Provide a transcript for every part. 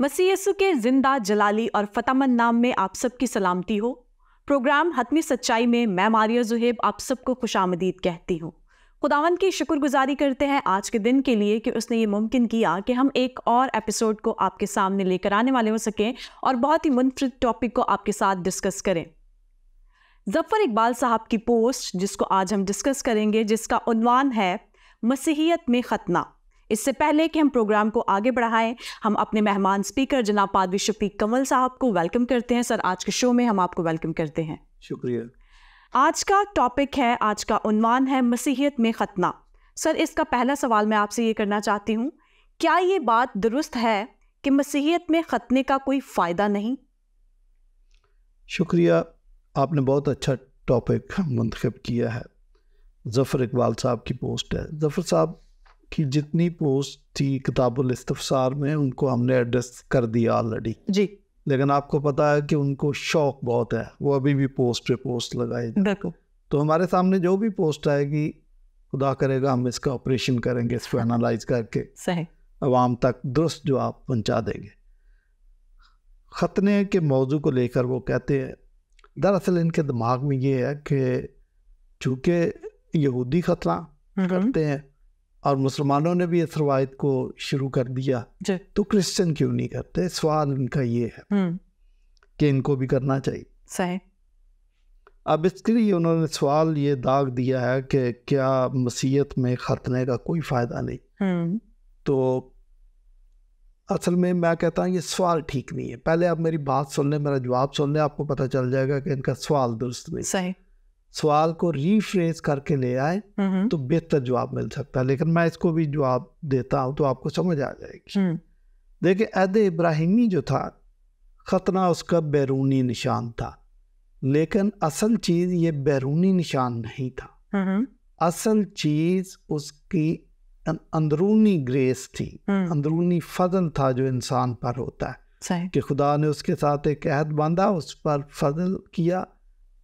मसीह यीशु के जिंदा जलाली और फतेहमंद नाम में आप सबकी सलामती हो। प्रोग्राम हतमी सच्चाई में मैं मारिया जुहेब आप सबको खुशामदीद कहती हूँ। खुदावंद की शुक्रगुजारी करते हैं आज के दिन के लिए कि उसने ये मुमकिन किया कि हम एक और एपिसोड को आपके सामने लेकर आने वाले हो सकें और बहुत ही मुनफरिद टॉपिक को आपके साथ डिस्कस करें। जफर इकबाल साहब की पोस्ट जिसको आज हम डिस्कस करेंगे, जिसका उन्वान है मसीहियत में खतना। इससे पहले कि हम प्रोग्राम को आगे बढ़ाएं, हम अपने मेहमान स्पीकर जनाब पादरी शफीक कमल साहब को वेलकम करते हैं। सर, आज के शो में हम आपको वेलकम करते हैं। शुक्रिया। आज का टॉपिक है, आज का उन्वान है मसीहियत में खतना। सर, इसका पहला सवाल मैं आपसे ये करना चाहती हूँ, क्या ये बात दुरुस्त है कि मसीहियत में खतने का कोई फ़ायदा नहीं? शुक्रिया, आपने बहुत अच्छा टॉपिक मुंतखब किया है। जफ़र इकबाल साहब की पोस्ट है। जफ़र साहब की जितनी पोस्ट थी किताबुल इस्तिफ़सार में उनको हमने एड्रेस कर दिया ऑलरेडी जी, लेकिन आपको पता है कि उनको शौक बहुत है, वो अभी भी पोस्ट पे पोस्ट लगाए। तो हमारे सामने जो भी पोस्ट आएगी, खुदा करेगा हम इसका ऑपरेशन करेंगे, इसको एनालाइज करके सही अवाम तक दुरुस्त जवाब पहुँचा देंगे। खतने के मौजू को लेकर वो कहते हैं, दरअसल इनके दिमाग में ये है कि चूँकि यहूदी खतना करते हैं और मुसलमानों ने भी इस रवायत को शुरू कर दिया, तो क्रिश्चियन क्यों नहीं करते? सवाल इनका ये है कि इनको भी करना चाहिए। सही। अब इसके लिए उन्होंने सवाल ये दाग दिया है कि क्या मसीहत में खतने का कोई फ़ायदा नहीं। तो असल में मैं कहता हूँ ये सवाल ठीक नहीं है। पहले आप मेरी बात सुन लें, मेरा जवाब सुन लें, आपको पता चल जाएगा कि इनका सवाल दुरुस्त नहीं। सही। सवाल को रीफ्रेज करके ले आए तो बेहतर जवाब मिल सकता है, लेकिन मैं इसको भी जवाब देता हूँ तो आपको समझ आ जाएगी। देखिए, अहद इब्राहिमी जो था, खतना उसका बैरूनी निशान था, लेकिन असल चीज़ ये बैरूनी निशान नहीं था। असल चीज़ उसकी अंदरूनी ग्रेस थी, अंदरूनी फजल था जो इंसान पर होता है कि खुदा ने उसके साथ एक अहद बांधा, उस पर फजल किया,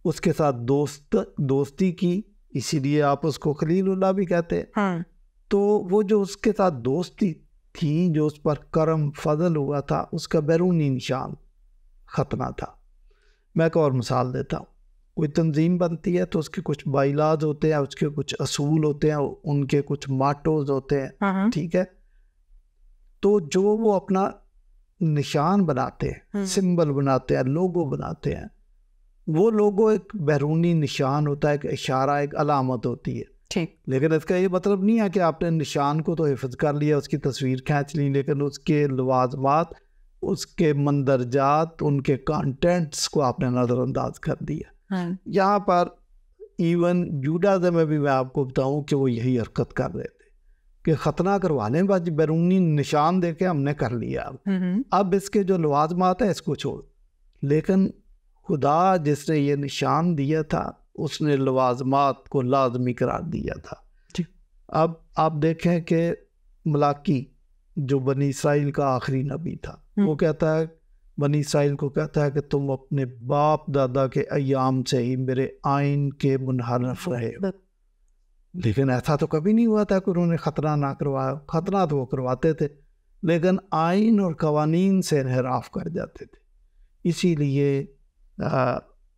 उसके साथ दोस्ती की, इसीलिए आप उसको खलीलुल्लाह भी कहते हैं। तो वो जो उसके साथ दोस्ती थी, जो उस पर करम फजल हुआ था, उसका बैरूनी निशान खतना था। मैं एक और मिसाल देता हूँ। कोई तंजीम बनती है तो उसके कुछ बाइलाज होते हैं, उसके कुछ असूल होते हैं, उनके कुछ माटोज होते हैं, ठीक है। तो जो वो अपना निशान बनाते हैं, सिंबल बनाते हैं, लोगो बनाते हैं, वो लोगो एक बैरूनी निशान होता है, एक इशारा, एक अलामत होती है, ठीक। लेकिन इसका ये मतलब नहीं है कि आपने निशान को तो हिफ्ज कर लिया, उसकी तस्वीर खींच ली, लेकिन उसके लवाजमात, उसके मंदरजात, उनके कंटेंट्स को आपने नज़रअंदाज कर दिया। यहाँ पर इवन जूडाइज़्म में भी मैं आपको बताऊँ कि वो यही हरकत कर रहे थे कि खतना करवाने बाद बैरूनी निशान देके हमने कर लिया, अब इसके जो लवाजमात है इसको छोड़। लेकिन खुदा जिसने ये निशान दिया था, उसने लवाजमात को लाजमी करार दिया था। अब आप देखें कि मलाकी जो बनी इसराइल का आखिरी नबी था, वो कहता है, बनी इसराइल को कहता है कि तुम अपने बाप दादा के अयाम से ही मेरे आइन के मुनहरफ रहे हो। लेकिन ऐसा तो कभी नहीं हुआ था कि उन्होंने खतना ना करवाया। खतना तो वो करवाते थे, लेकिन आइन और कवानीन से इनहराफ कर जाते थे। इसीलिए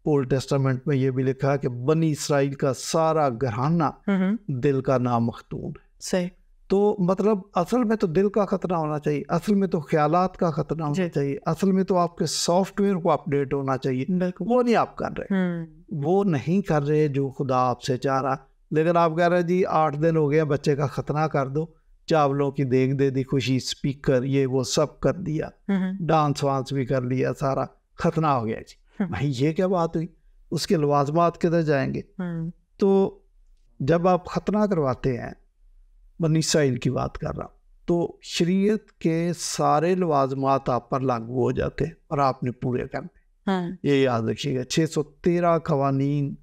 ओल्ड टेस्टामेंट में ये भी लिखा है कि बनी इसराइल का सारा घराना दिल का नामख्तून है। सही। तो मतलब असल में तो दिल का खतना होना चाहिए, असल में तो ख्यालात का खतना होना चाहिए, असल में तो आपके सॉफ्टवेयर को अपडेट होना चाहिए। वो नहीं आप कर रहे, वो नहीं कर रहे जो खुदा आपसे चाह रहा। लेकिन आप कह रहे जी 8 दिन हो गया, बच्चे का खतना कर दो, चावलों की देग दे दी, खुशी स्पीकर ये वो सब कर दिया, डांस वांस भी कर लिया, सारा खतना हो गया जी। भाई ये क्या बात हुई? उसके लवाजमात किधर जाएंगे? तो जब आप खतना करवाते हैं, बनी इसराइल की बात कर रहा हूँ, तो शरीयत के सारे लवाजमात आप पर लागू हो जाते हैं और आपने पूरे करने। ये याद रखिएगा, 613 कवानीन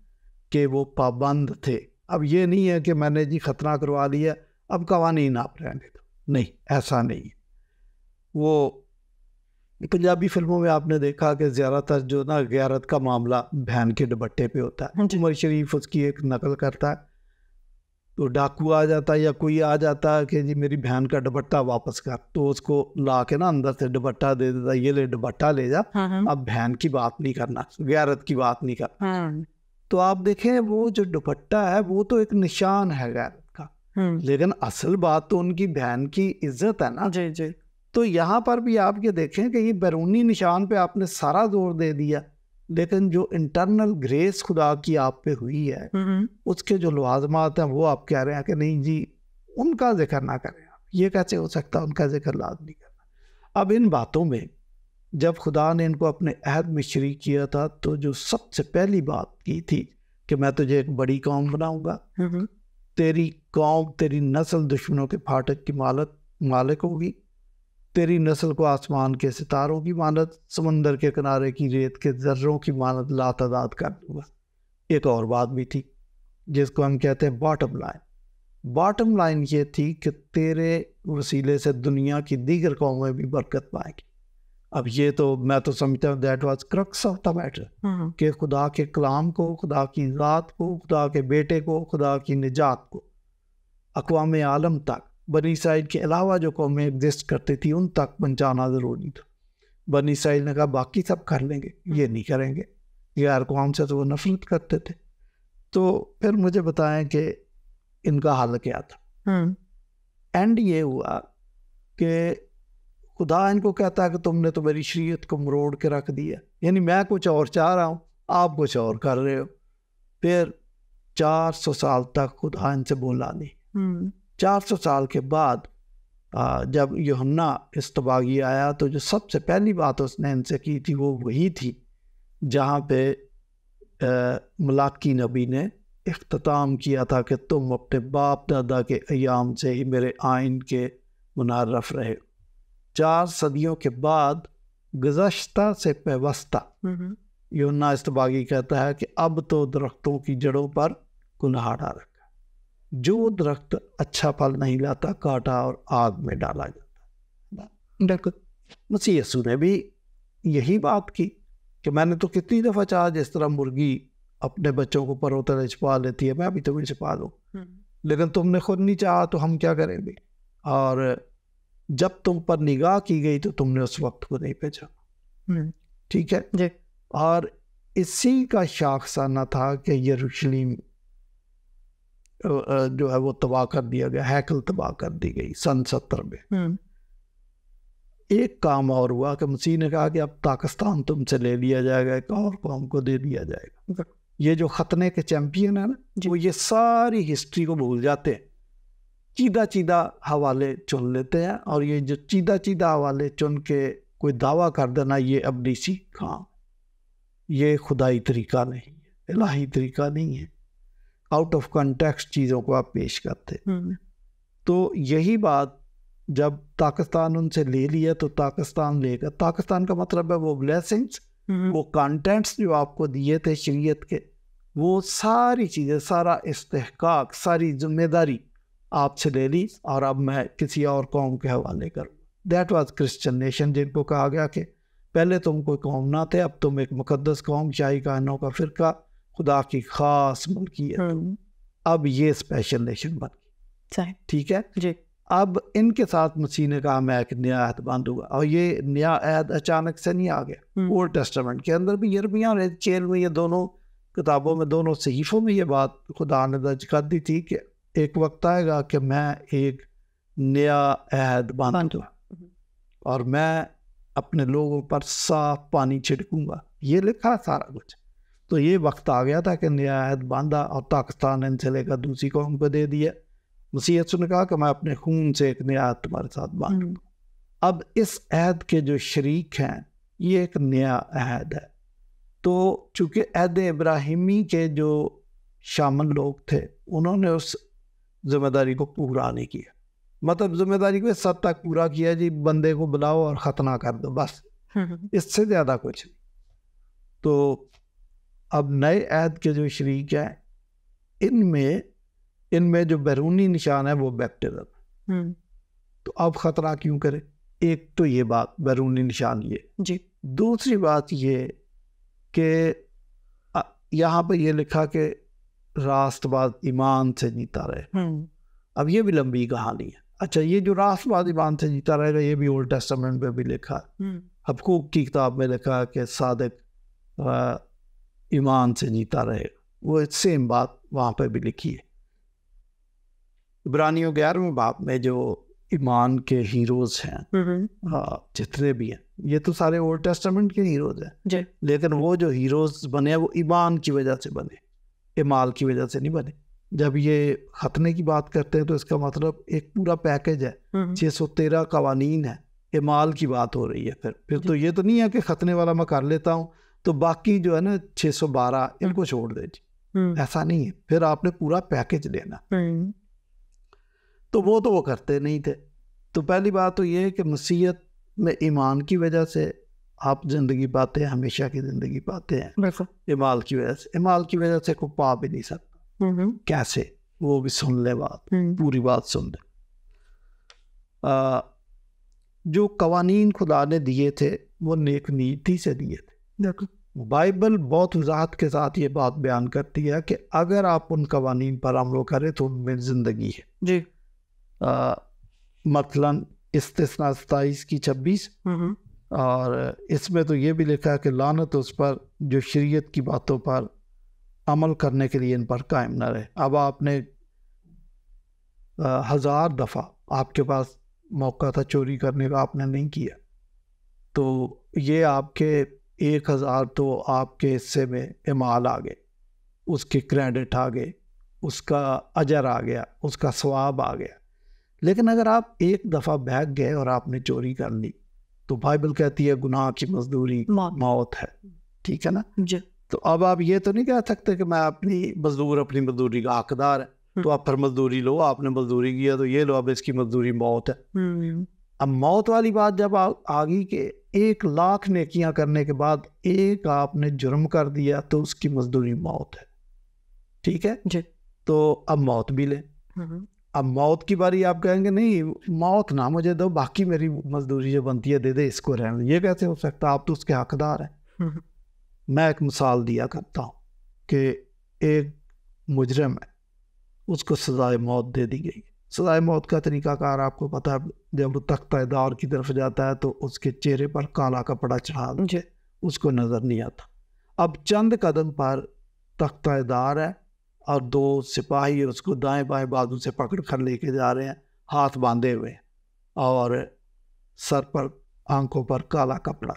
के वो पाबंद थे। अब ये नहीं है कि मैंने जी खतना करवा लिया, अब कवानीन आप रहने दो, नहीं, ऐसा नहीं। वो पंजाबी फिल्मों में आपने देखा कि ज़्यादातर जो ना गैरत का मामला बहन के दुपट्टे पे होता है। उमर शरीफ उसकी एक नकल करता है तो डाकू आ जाता या कोई आ जाता कि जी मेरी बहन का दुपट्टा वापस कर, तो उसको ला के ना अंदर से दुपट्टा दे देता, ये ले दुपट्टा ले जा, अब बहन की बात नहीं करना, गैरत की बात नहीं करना। तो आप देखें वो जो दुपट्टा है वो तो एक निशान है गैरत का, लेकिन असल बात तो उनकी बहन की इज्जत है ना। जी जी। तो यहाँ पर भी आप ये देखें कि ये बैरूनी निशान पे आपने सारा जोर दे दिया, लेकिन जो इंटरनल ग्रेस खुदा की आप पे हुई है, उसके जो लवाजमात हैं वो आप कह रहे हैं कि नहीं जी उनका जिक्र ना करें। ये कैसे हो सकता है, उनका जिक्र लाजमी करना। अब इन बातों में जब खुदा ने इनको अपने अहद में शरीक किया था, तो जो सबसे पहली बात की थी कि मैं तुझे एक बड़ी कौम बनाऊंगा, तेरी कौम तेरी नस्ल दुश्मनों के फाटक की मालिक होगी, तेरी नस्ल को आसमान के सितारों की मानद, समंदर के किनारे की रेत के जर्रों की मानद लातादाद कर दूंगा। एक और बात भी थी जिसको हम कहते हैं बॉटम लाइन। बॉटम लाइन ये थी कि तेरे वसीले से दुनिया की दीगर कौमें भी बरकत पाएंगी। अब ये तो मैं तो समझता हूँ that was crux of the matter, कि खुदा के कलाम को, खुदा की ज़ात को, खुदा के बेटे को, खुदा की निजात को अक़वाम आलम तक, बनी इसराइल के अलावा जो कौमें एग्जिस्ट करती थी उन तक पहुँचाना ज़रूरी था। बनी इसराइल ने कहा बाकी सब कर लेंगे, ये नहीं करेंगे, गैर कौम से तो वो नफरत करते थे। तो फिर मुझे बताएं कि इनका हल क्या था। एंड ये हुआ कि खुदा इनको कहता है कि तुमने तो मेरी शरीयत को मरोड़ के रख दिया, यानी मैं कुछ और चाह रहा हूँ, आप कुछ और कर रहे हो। फिर 400 साल तक खुदा इनसे बोला नहीं। 400 साल के बाद जब यूहन्ना इस्तबागी आया, तो जो सबसे पहली बात उसने इनसे की थी वो वही थी जहाँ पे मलाकी नबी ने इख्तिताम किया था कि तुम अपने बाप दादा के अयाम से ही मेरे आइन के मुनारफ रहे। 4 सदियों के बाद गुज़श्ता से पेवस्ता यूहन्ना इस्तबागी कहता है कि अब तो दरख्तों की जड़ों पर कुल्हाड़ा रखा, जो दरख्त अच्छा फल नहीं लाता काटा और आग में डाला जाता। देखो मसीह यीशु ने भी यही बात की कि मैंने तो कितनी दफ़ा चाहा, जिस तरह मुर्गी अपने बच्चों को परों तले छिपा लेती है, मैं भी तुम्हें छिपा दूँ, लेकिन तुमने खुद नहीं चाहा तो हम क्या करेंगे। और जब तुम पर निगाह की गई तो तुमने उस वक्त को नहीं पहचाना। ठीक है जी। और इसी का शाखसाना था कि यरूशलेम जो है वो तबाह कर दिया गया, हैकल तबाह कर दी गई सन 70 में। एक काम और हुआ कि मसीह ने कहा कि अब पाकिस्तान तुमसे ले लिया जाएगा, एक और कौम को दे दिया जाएगा। ये जो खतने के चैंपियन है ना, वो ये सारी हिस्ट्री को भूल जाते हैं, चीदा चीदा हवाले चुन लेते हैं, और ये जो चीदा चीदा हवाले चुन के कोई दावा कर देना, ये अब्दीसी काम, ये खुदाई तरीका नहीं है, इलाही तरीका नहीं है। आउट ऑफ कॉन्टेक्स्ट चीज़ों को आप पेश करते। तो यही बात जब पाकिस्तान उनसे ले लिया, तो पाकिस्तान लेकर, पाकिस्तान का मतलब है वो ब्लेसिंग्स, वो कंटेंट्स जो आपको दिए थे शरीयत के, वो सारी चीज़ें, सारा इस्तेहकाक, सारी जिम्मेदारी आपसे ले ली, और अब मैं किसी और कौम के हवाले करूँ। दैट वाज क्रिश्चियन नेशन, जिनको कहा गया कि पहले तुम कोई कौम ना थे, अब तुम एक मुकद्दस कौम, शाही कायनों का फिरका, खुदा की खास मलकियत, अब ये स्पेशल नेशन बन गई। ठीक है जी। अब इनके साथ मसीह ने कहा मैं एक नया अहद बांधूंगा, और ये नया अहद अचानक से नहीं आ गया। ओल्ड टेस्टामेंट के अंदर भी, यिर्मयाह और एज़ेकिएल में, ये दोनों किताबों में, दोनों सहीफों में ये बात खुदा ने दर्ज कर दी थी कि एक वक्त आएगा कि मैं एक नया अहद बांधूंगा और मैं अपने लोगों पर साफ पानी छिड़कूंगा। ये लिखा सारा कुछ। तो ये वक्त आ गया था कि नया अहद बांधा, और पाकिस्तान इनसे लेकर दूसरी कौम को दे दिया। मसीह यीशु ने कहा कि मैं अपने खून से एक नया अहद तुम्हारे साथ बांधूंगा। अब इस अहद के जो शरीक हैं, ये एक नया अहद है। तो चूँकि अहद इब्राहिमी के जो शामिल लोग थे, उन्होंने उस जिम्मेदारी को पूरा नहीं किया। मतलब जिम्मेदारी को इस हद तक पूरा किया जी, बंदे को बुलाओ और ख़तना कर दो, बस, इससे ज़्यादा कुछ नहीं। तो अब नए अहद के जो शरीक हैं, इनमें जो बैरूनी निशान है वो बैप्टिज्म। तो अब ख़तरा क्यों करें? एक तो ये बात, बैरूनी निशान ये जी। दूसरी बात ये कि यहाँ पर ये लिखा कि राष्ट्रवाद ईमान से जीता रहे। अब ये भी लंबी कहानी है। अच्छा, ये जो राष्ट्रवाद ईमान से जीता रहेगा ये भी ओल्ड टेस्टामेंट में भी लिखा है। हबक्कूक की किताब में लिखा है कि सादिक ईमान से जीता रहेगा, वो सेम बात वहाँ पे भी लिखी है। इब्रानियों 11वें बाब में जो ईमान के हीरोज हैं, जितने भी हैं, ये तो सारे ओल्ड टेस्टामेंट के हीरोज हैं, लेकिन वो जो हीरोज बने वो ईमान की वजह से बने, इमाल की वजह से नहीं बने। जब ये खतने की बात करते हैं तो इसका मतलब एक पूरा पैकेज है, 613 कवानीन है, इमाल की बात हो रही है। फिर तो ये तो नहीं है कि खतने वाला मैं कर लेता हूँ तो बाकी जो है ना 612 इनको छोड़ दे जी, ऐसा नहीं है। फिर आपने पूरा पैकेज लेना, तो वो करते नहीं थे। तो पहली बात तो ये है कि मसीहत में ईमान की वजह से आप जिंदगी पाते हैं, हमेशा की जिंदगी पाते हैं। इमाल की वजह से, इमाल की वजह से कोई पा भी नहीं सकता। कैसे? वो भी सुन ले बात, पूरी बात सुन ले। जो कवानीन खुदा ने दिए थे वो नेक नीति से दिए थे। बाइबल बहुत वजाहत के साथ ये बात बयान करती है कि अगर आप उन कवानीन पर अमल करें तो उनमें जिंदगी है जी। मसलन इस्तिस्ना 27 की 26, और इसमें तो ये भी लिखा है कि लानत उस पर जो शरीयत की बातों पर अमल करने के लिए इन पर कायम न रहे। अब आपने 1000 दफ़ा आपके पास मौका था चोरी करने का, आपने नहीं किया, तो ये आपके 1000 तो आपके हिस्से में इमाल आ गए, उसके क्रेडिट आ गए, उसका अजर आ गया, उसका सवाब आ गया। लेकिन अगर आप एक दफ़ा भाग गए और आपने चोरी कर ली तो बाइबल कहती है गुनाह की मजदूरी मौत है। ठीक है ना जी। तो अब आप ये तो नहीं कह सकते कि मैं अपनी मजदूरी का हकदार है, तो आप फिर मजदूरी लो, आपने मजदूरी किया तो ये लो, अब इसकी मजदूरी मौत है। अब मौत वाली बात जब आ गई कि 1,00,000 नेकियां करने के बाद एक आपने जुर्म कर दिया तो उसकी मजदूरी मौत है। ठीक है जी। तो अब मौत भी ले। अब मौत की बारी आप कहेंगे नहीं मौत ना मुझे दो, बाकी मेरी मजदूरी जो बनती है दे दे, इसको रहने। ये कैसे हो सकता? आप तो उसके हकदार हैं। मैं एक मिसाल दिया करता हूँ कि एक मुजरिम है, उसको सजाए मौत दे दी गई। सजाए मौत का तरीकाकार आपको पता है, जब वो तख्ता-ए-दार की तरफ जाता है तो उसके चेहरे पर काला कपड़ा चढ़ा दे, उसको नज़र नहीं आता। अब चंद कदम पर तख्ता-ए-दार है और 2 सिपाही उसको दाएं बाएं बाजू से पकड़ कर लेके जा रहे हैं, हाथ बांधे हुए और सर पर आंखों पर काला कपड़ा।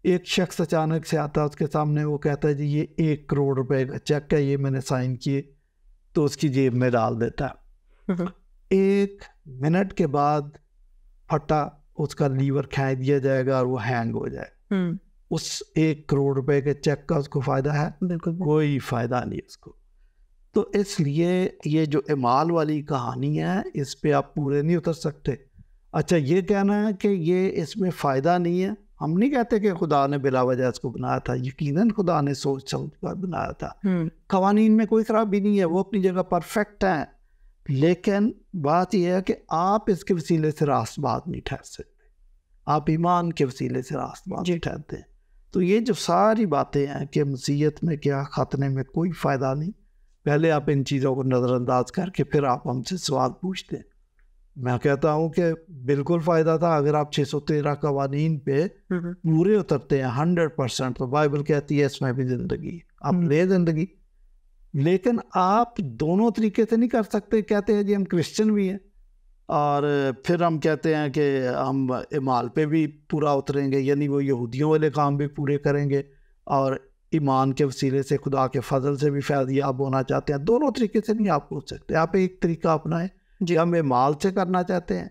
एक शख्स अचानक से आता है उसके सामने, वो कहता है जी ये 1 करोड़ रुपए का चेक है, ये मैंने साइन किए, तो उसकी जेब में डाल देता है। 1 मिनट के बाद फटा उसका लीवर खींच दिया जाएगा और वो हैंग हो जाए। उस 1 करोड़ रुपए के चेक का उसको फायदा है? बिल्कुल कोई फायदा नहीं उसको। तो इसलिए ये जो इमाल वाली कहानी है इस पे आप पूरे नहीं उतर सकते। अच्छा, ये कहना है कि ये इसमें फ़ायदा नहीं है, हम नहीं कहते कि खुदा ने बिला वजह इसको बनाया था, यकीनन खुदा ने सोच समझ कर बनाया था। कवानीन में कोई खराबी नहीं है, वो अपनी जगह परफेक्ट है, लेकिन बात यह है कि आप इसके वसीले से रास्तबाज नहीं ठहर सकते, आप ईमान के वसीले से रास्तबाज ठहरते हैं। तो ये जो सारी बातें हैं कि मसीहत में क्या, खतने में कोई फ़ायदा नहीं, पहले आप इन चीज़ों को नज़रअंदाज करके फिर आप हमसे सवाल पूछते हैं। मैं कहता हूँ कि बिल्कुल फ़ायदा था। अगर आप 613 कवानीन पे पूरे उतरते हैं 100%, तो बाइबल कहती है इसमें भी ज़िंदगी, आप ले ज़िंदगी। लेकिन आप दोनों तरीके से नहीं कर सकते। कहते हैं जी हम क्रिश्चियन भी हैं और फिर हम कहते हैं कि हम इमाल पे भी पूरा उतरेंगे, यानी वो यहूदियों वाले काम भी पूरे करेंगे और ईमान के वसीले से खुदा के फजल से भी फैज़याब होना चाहते हैं। दोनों तरीके से नहीं आप पूछ सकते। आप एक तरीका अपनाएं जी, हम इमाल से करना चाहते हैं,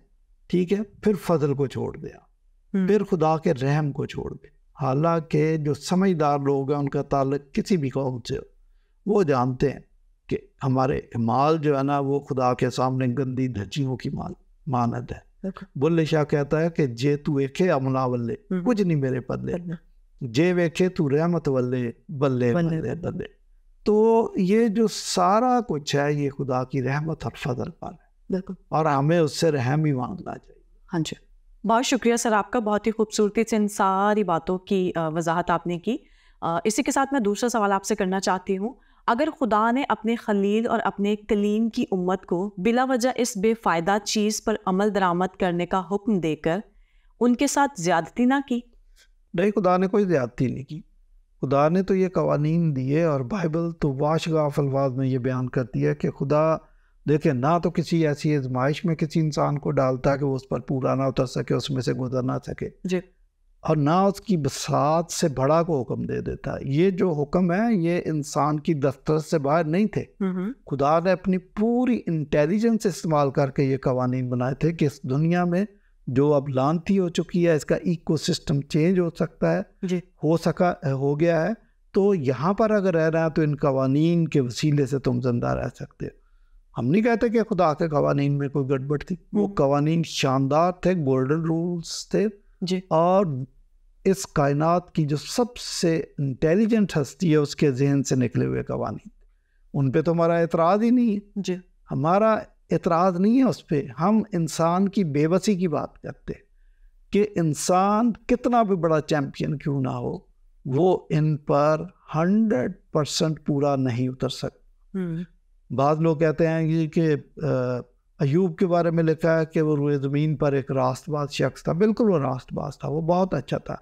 ठीक है, फिर फजल को छोड़ दें, फिर खुदा के रहम को छोड़ दें। हालांकि जो समझदार लोग हैं उनका ताल्लुक किसी भी कौम से, वो जानते हैं कि हमारे इमाल जो है ना वो खुदा के सामने गंदी धज्जियों की मानद है। बुल्ले शाह कहता है कि जे तू वेखे अमला वल्ले कुछ नहीं मेरे पल्ले, जे वेखे तू रहमत वल्ले बल्ले बल्ले बल्ले। तो ये जो सारा कुछ है ये खुदा की रहमत और फजल पर है, और हमें उससे रहम ही मांगना चाहिए। हाँ जी, बहुत शुक्रिया सर आपका, बहुत ही खूबसूरती से इन सारी बातों की वजाहत आपने की। इसी के साथ मैं दूसरा सवाल आपसे करना चाहती हूँ। अगर खुदा ने अपने खलील और अपने कलीम की उम्मत को बिला वजह इस बेफ़ायदा चीज़ पर अमल दरामद करने का हुक्म देकर उनके साथ ज़्यादती ना की? नहीं, खुदा ने कोई ज़्यादती नहीं की। खुदा ने तो ये कवानीन दिए, और बाइबल तो वाशगाफ अल्फाज में ये बयान करती है कि खुदा देखे ना तो किसी ऐसी आजमाइश में किसी इंसान को डालता कि वो उस पर पूरा ना उतर सके, उसमें से गुजर ना सके जी। और ना उसकी बसात से बड़ा को हुक्म दे देता। ये जो हुक्म है ये इंसान की दस्तरस से बाहर नहीं थे। खुदा ने अपनी पूरी इंटेलिजेंस इस्तेमाल करके ये कवानीन बनाए थे कि इस दुनिया में जो अब लानती हो चुकी है, इसका इकोसिस्टम चेंज हो सकता है जी। हो गया है। तो यहाँ पर अगर रह रहा है तो इन कवानीन के वसीले से तुम जिंदा रह सकते हो। हम नहीं कहते कि खुदा के कवानीन में कोई गड़बड़ थी। वो कवानीन शानदार थे, गोल्डन रूल्स थे जी। और इस कायनात की जो सबसे इंटेलिजेंट हस्ती है उसके जहन से निकले हुए कवानीन, उन पे तो हमारा एतराज़ ही नहीं है जी। हमारा एतराज़ नहीं है उस पर। हम इंसान की बेबसी की बात करते कि इंसान कितना भी बड़ा चैम्पियन क्यों ना हो, वो इन पर 100% पूरा नहीं उतर सकता। बाद लोग कहते हैं कि अयूब के बारे में लिखा है कि वो रुए ज़मीन पर एक रास्तबाज शख्स था। बिल्कुल वो रास्तबाज था, वो बहुत अच्छा था,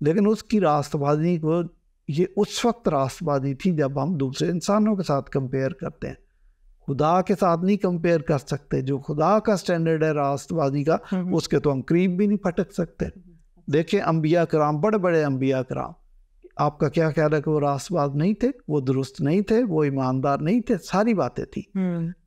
लेकिन उसकी रास्तबाजी को ये उस वक्त रास्तबाजी थी जब हम दूसरे इंसानों के साथ कंपेयर करते हैं। खुदा के साथ नहीं कंपेयर कर सकते। जो खुदा का स्टैंडर्ड है रास्तबाजी का, उसके तो हम करीब भी नहीं फटक सकते। देखिए अंबिया कराम, बड़े बड़े अंबिया कराम, आपका क्या ख्याल है कि वो रास्तबाज नहीं थे, वो दुरुस्त नहीं थे, वो ईमानदार नहीं थे, सारी बातें थी,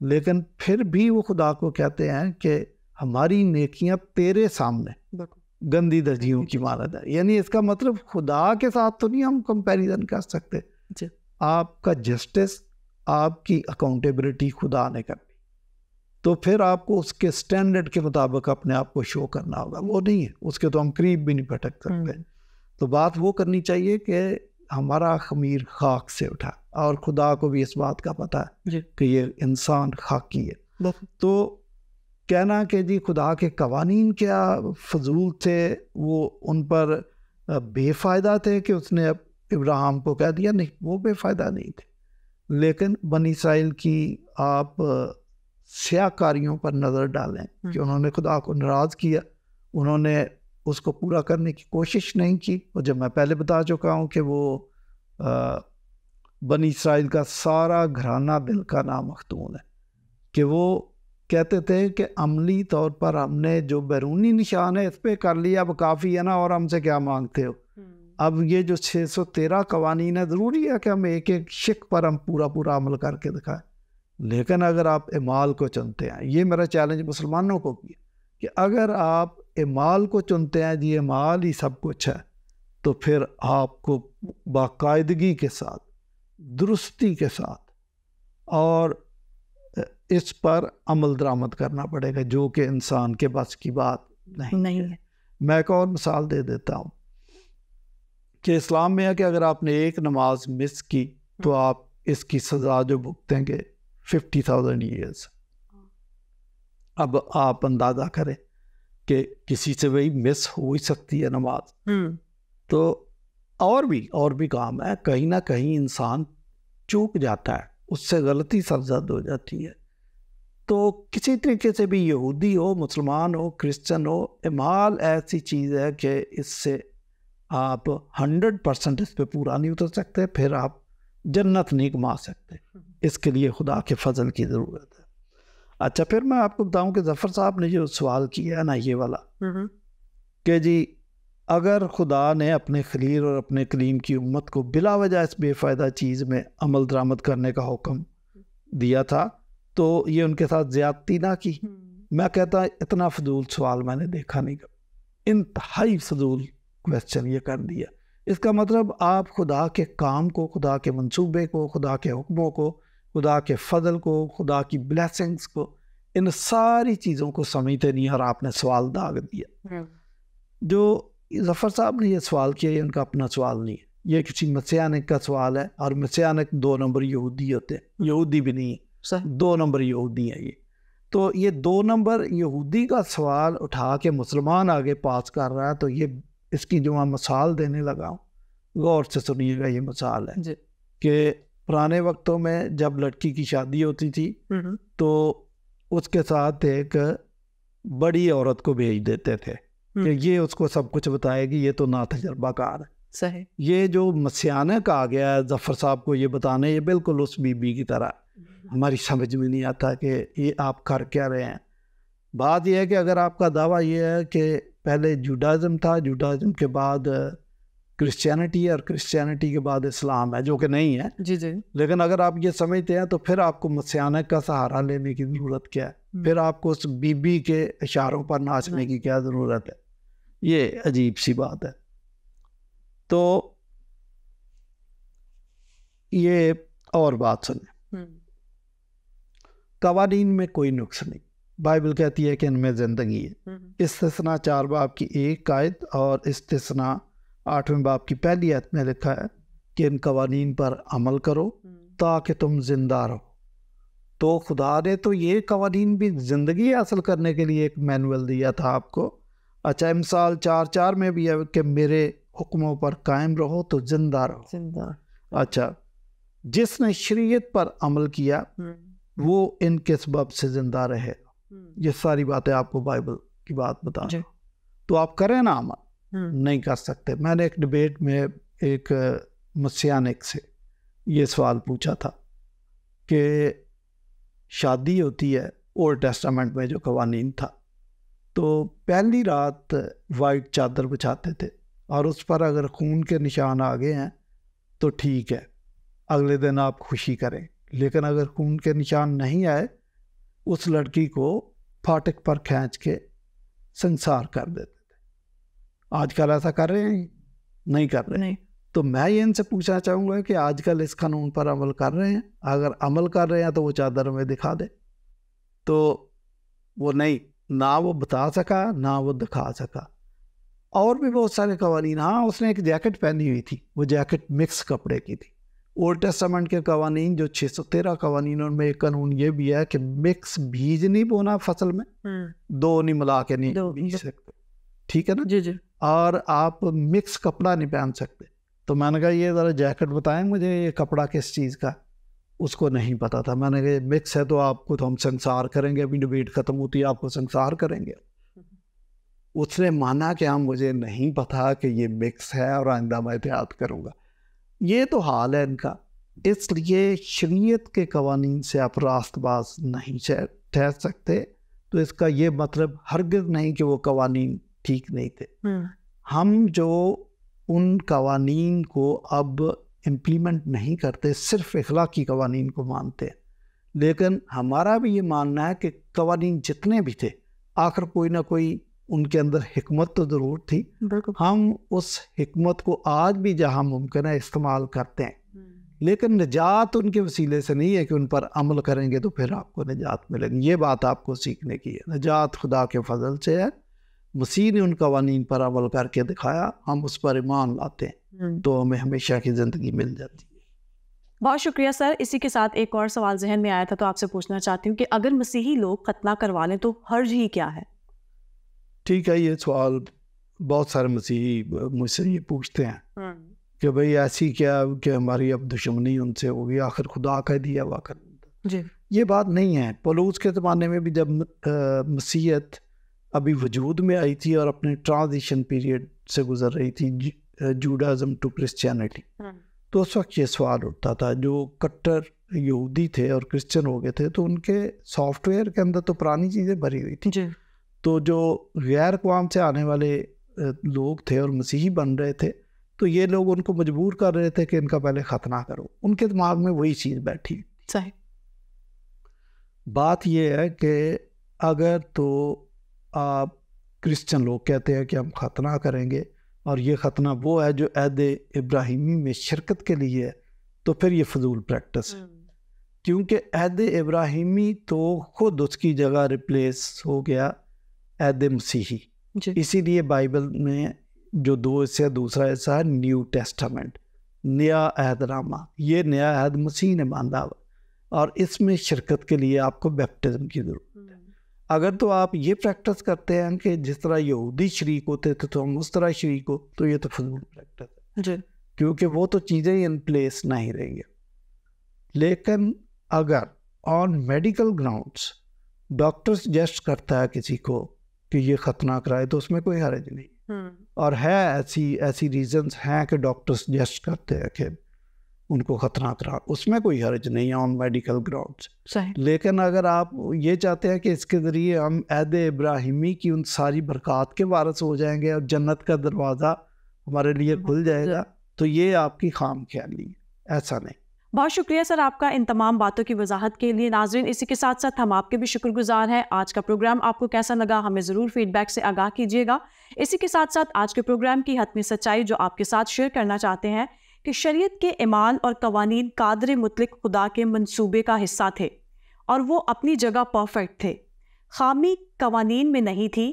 लेकिन फिर भी वो खुदा को कहते हैं कि हमारी नेकियां तेरे सामने गंदी दर्जियों की मानद है। यानी इसका मतलब खुदा के साथ तो नहीं हम कंपैरिजन कर सकते। आपका जस्टिस, आपकी अकाउंटेबिलिटी खुदा ने कर दी, तो फिर आपको उसके स्टैंडर्ड के मुताबिक अपने आप को शो करना होगा। वो नहीं है, उसके तो हम करीब भी नहीं भटक सकते। तो बात वो करनी चाहिए कि हमारा खमीर खाक से उठा, और खुदा को भी इस बात का पता है कि ये इंसान खाकी है। तो कहना कि जी खुदा के कवानीन क्या फजूल थे, वो उन पर बेफ़ायदा थे कि उसने अब इब्राहिम को कह दिया, नहीं वो बेफ़ायदा नहीं थे। लेकिन बनी इसराइल की आप स्याकारियों पर नज़र डालें कि उन्होंने खुदा को नाराज़ किया, उन्होंने उसको पूरा करने की कोशिश नहीं की। और जब मैं पहले बता चुका हूँ कि वो बनी इसराइल का सारा घराना दिल का नामख्तून है, कि वो कहते थे कि अमली तौर पर हमने जो बैरूनी निशान है इस पर कर लिया, अब काफ़ी है ना, और हमसे क्या मांगते हो। अब ये जो 613 कवानीन है, ज़रूरी है कि हम एक एक शिक पर हम पूरा पूरा अमल करके दिखाएं। लेकिन अगर आप इमाल को चुनते हैं, ये मेरा चैलेंज मुसलमानों को भी है कि अगर आप इमाल को चुनते हैं, जी इमाल ही सब कुछ है, तो फिर आपको बाकायदगी के साथ, दुरुस्ती के साथ और इस पर अमल दरामद करना पड़ेगा, जो कि इंसान के बस की बात नहीं है। मैं एक और मिसाल दे देता हूँ कि इस्लाम में है कि अगर आपने एक नमाज मिस की तो आप इसकी सज़ा जो भुगतेंगे 50,000 ईयर्स। अब आप अंदाज़ा करें कि किसी से वही मिस हो ही सकती है नमाज। तो और भी काम है, कहीं ना कहीं इंसान चूक जाता है, उससे गलती सरजद हो जाती है। तो किसी तरीके से भी यहूदी हो, मुसलमान हो, क्रिश्चियन हो, इमाल ऐसी चीज़ है कि इससे आप 100% इस पर पूरा नहीं उतर सकते, फिर आप जन्नत नहीं कमा सकते। इसके लिए खुदा के फजल की ज़रूरत है। अच्छा, फिर मैं आपको बताऊं कि जफ़र साहब ने जो सवाल किया है ना, ये वाला कि जी अगर खुदा ने अपने खलील और अपने कलीम की उम्मत को बिला वजह इस बेफ़ायदा चीज़ में अमल दरामद करने का हुक्म दिया था, तो ये उनके साथ ज़्यादती ना की। मैं कहता इतना फजूल सवाल मैंने देखा नहीं, इंतहाई फजूल क्वेश्चन ये कर दिया। इसका मतलब आप खुदा के काम को, खुदा के मंसूबे को, खुदा के हुक्मों को, खुदा के फजल को, खुदा की ब्लेसिंग्स को, इन सारी चीज़ों को समझते नहीं, और आपने सवाल दाग दिया। जो जफ़र साहब ने ये सवाल किया, ये उनका अपना सवाल नहीं है, ये किसी मसीहानिक का सवाल है, और मसीहानिक 2 नंबर यहूदी होते हैं, यहूदी भी नहीं है, 2 नंबर यहूदी है ये। तो ये 2 नंबर यहूदी का सवाल उठा के मुसलमान आगे पास कर रहा है, तो ये इसकी जो मैं मिसाल देने लगा हूँ, गौर से सुनिएगा। ये मिसाल है कि पुराने वक्तों में जब लड़की की शादी होती थी तो उसके साथ एक बड़ी औरत को भेज देते थे कि ये उसको सब कुछ बताएगी, ये तो ना तजर्बाकार है। सही। ये जो मस्यानक आ गया है जफ़र साहब को ये बताने, ये बिल्कुल उस बीबी की तरह, हमारी समझ में नहीं आता कि ये आप कर क्या रहे हैं। बात यह है कि अगर आपका दावा ये है कि पहले जुडाइज़म था, जुडाइज़म के बाद क्रिश्चियनिटी और क्रिश्चियनिटी के बाद इस्लाम है, जो कि नहीं है जी जी, लेकिन अगर आप ये समझते हैं तो फिर आपको मस्यानक का सहारा लेने की ज़रूरत क्या है, फिर आपको उस बीबी के इशारों पर नाचने की क्या ज़रूरत है। ये अजीब सी बात है। तो ये और बात सुने, कवानीन में कोई नुक्स नहीं, बाइबल कहती है कि इनमें ज़िंदगी है। इस्तिस्ना 4 बाब की 1 आयत और इस्तिस्ना 8वें बाब की पहली आयत में लिखा है कि इन कवानीन पर अमल करो ताकि तुम जिंदा रहो। तो खुदा ने तो ये कवानीन भी ज़िंदगी हासिल करने के लिए एक मैनुअल दिया था आपको। अच्छा, मिसाल 4:4 में भी है कि मेरे हुक्मों पर कायम रहो तो जिंदा रहो। जिंदा। अच्छा, जिसने शरीयत पर अमल किया वो इनके सबब से जिंदा रहे। ये सारी बातें आपको बाइबल की बात बता, तो आप करें ना अमल, नहीं कर सकते। मैंने एक डिबेट में एक मस्यानिक से ये सवाल पूछा था कि शादी होती है ओल्ड टेस्टामेंट में जो कवानीन था, तो पहली रात वाइट चादर बिछाते थे और उस पर अगर खून के निशान आ गए हैं तो ठीक है, अगले दिन आप खुशी करें, लेकिन अगर खून के निशान नहीं आए उस लड़की को फाटक पर खींच के संसार कर देते थे। आजकल ऐसा कर रहे हैं? नहीं कर रहे। नहीं। तो मैं ये इनसे पूछना चाहूँगा कि आजकल इस कानून पर अमल कर रहे हैं? अगर अमल कर रहे हैं तो वो चादर में दिखा दे। तो वो नहीं, ना वो बता सका ना वो दिखा सका। और भी बहुत सारे कवानीन, हाँ उसने एक जैकेट पहनी हुई थी, वो जैकेट मिक्स कपड़े की थी। ओल्ड टेस्टामेंट के कवानीन जो 613 कवानीनों में एक कानून ये भी है कि मिक्स बीज नहीं बोना फसल में, दो नहीं मिला के नहीं बीज सकते, ठीक है ना जी जी। और आप मिक्स कपड़ा नहीं पहन सकते। तो मैंने कहा ये ज़रा जैकेट बताएं मुझे, ये कपड़ा किस चीज़ का, उसको नहीं पता था। मैंने कहा मिक्स है तो आपको तो हम संसार करेंगे, अभी डिबेट ख़त्म होती है आपको संसार करेंगे। उसने माना कि हम, मुझे नहीं पता कि ये मिक्स है और आइंदा मैं एहतियात करूँगा। ये तो हाल है इनका। इसलिए शरीयत के कवानीन से आप रास्तबाज नहीं ठहर सकते। तो इसका ये मतलब हरगिज़ नहीं कि वो कवानीन ठीक नहीं थे। हम जो उन कवानीन को अब इम्प्लीमेंट नहीं करते, सिर्फ इखलाकी कवानीन को मानते हैं, लेकिन हमारा भी ये मानना है कि कवानीन जितने भी थे आखिर कोई ना कोई उनके अंदर हिकमत तो ज़रूर थी। हम उस हिकमत को आज भी जहाँ मुमकिन है इस्तेमाल करते हैं, लेकिन निजात उनके वसीले से नहीं है कि उन पर अमल करेंगे तो फिर आपको निजात मिलेगी। ये बात आपको सीखने की है। निजात खुदा के फजल से है। मसीह ने उन कवानीन पर अमल करके दिखाया, हम उस पर ईमान लाते हैं तो हमें हमेशा की ज़िंदगी मिल जाती है। बहुत शुक्रिया सर। इसी के साथ एक और सवाल जहन में आया था तो आपसे पूछना चाहती हूँ कि अगर मसीही लोग खतना करवा लें तो हर्ज ही क्या है? ठीक है, ये सवाल बहुत सारे मसीही मुझसे ये पूछते हैं कि भाई ऐसी क्या कि हमारी अब दुश्मनी उनसे होगी, आखिर खुदा का दिया हुआ कर। ये बात नहीं है। पौलुस के ज़माने में भी जब मसीहत अभी वजूद में आई थी और अपने ट्रांजिशन पीरियड से गुजर रही थी, जुडाइज़म टू क्रिश्चियनिटी, तो उस वक्त ये सवाल उठता था, जो कट्टर यहूदी थे और क्रिश्चियन हो गए थे तो उनके सॉफ्टवेयर के अंदर तो पुरानी चीज़ें भरी हुई थी। तो जो गैर कौम से आने वाले लोग थे और मसीही बन रहे थे, तो ये लोग उनको मजबूर कर रहे थे कि इनका पहले खतना करो। उनके दिमाग में वही चीज़ बैठी। सही बात ये है कि अगर तो आप क्रिश्चियन लोग कहते हैं कि हम खतना करेंगे और ये खतना वो है जो अहद इब्राहिमी में शिरकत के लिए है, तो फिर ये फजूल प्रैक्टिस है। क्योंकि अहद इब्राहिमी तो खुद उसकी जगह रिप्लेस हो गया अहद मसीही। इसीलिए बाइबल में जो दो हिस्से, दूसरा हिस्सा है न्यू टेस्टामेंट, नया अहदनामा। ये नया अहद मसीह ने बांधा हुआ और इसमें शिरकत के लिए आपको बैप्टिज्म की जरूरत है। अगर तो आप ये प्रैक्टिस करते हैं कि जिस तरह यहूदी शरीक होते थे तो हम उस तरह शरीक हो, तो ये तो फजूल प्रैक्टिस है, क्योंकि वो तो चीज़ें इन प्लेस नहीं रहेंगे। लेकिन अगर on medical grounds doctor suggest करता है किसी को कि ये खतना कराए तो उसमें कोई हर्ज नहीं। और है ऐसी रीजंस हैं कि डॉक्टर सजेस्ट करते हैं कि उनको खतना करा, उसमें कोई हर्ज नहीं है ऑन मेडिकल ग्राउंड्स। लेकिन अगर आप ये चाहते हैं कि इसके ज़रिए हम ऐद इब्राहिमी की उन सारी बरक़ात के वारिस हो जाएंगे और जन्नत का दरवाज़ा हमारे लिए खुल जाएगा, तो ये आपकी खाम ख्याली है, ऐसा नहीं। बहुत शुक्रिया सर आपका इन तमाम बातों की वजाहत के लिए। नाज़रीन, इसी के साथ साथ हम आपके भी शुक्रगुजार हैं। आज का प्रोग्राम आपको कैसा लगा हमें ज़रूर फीडबैक से आगाह कीजिएगा। इसी के साथ साथ आज के प्रोग्राम की हतमी सच्चाई जो आपके साथ शेयर करना चाहते हैं कि शरीयत के ईमान और कवानीन कादर मुतलक खुदा के मंसूबे का हिस्सा थे और वो अपनी जगह परफेक्ट थे। खामी कवानीन में नहीं थी,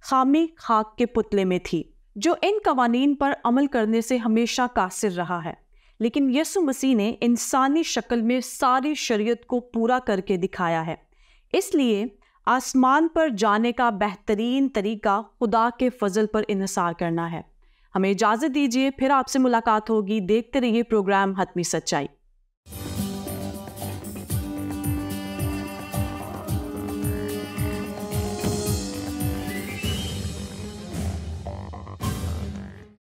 खामी खाक के पुतले में थी जो इन कवानीन पर अमल करने से हमेशा कासिर रहा है। लेकिन यसु मसीह ने इंसानी शक्ल में सारी शरीयत को पूरा करके दिखाया है। इसलिए आसमान पर जाने का बेहतरीन तरीका खुदा के फजल पर इन्हिसार करना है। हमें इजाज़त दीजिए, फिर आपसे मुलाकात होगी। देखते रहिए प्रोग्राम हतमी सच्चाई।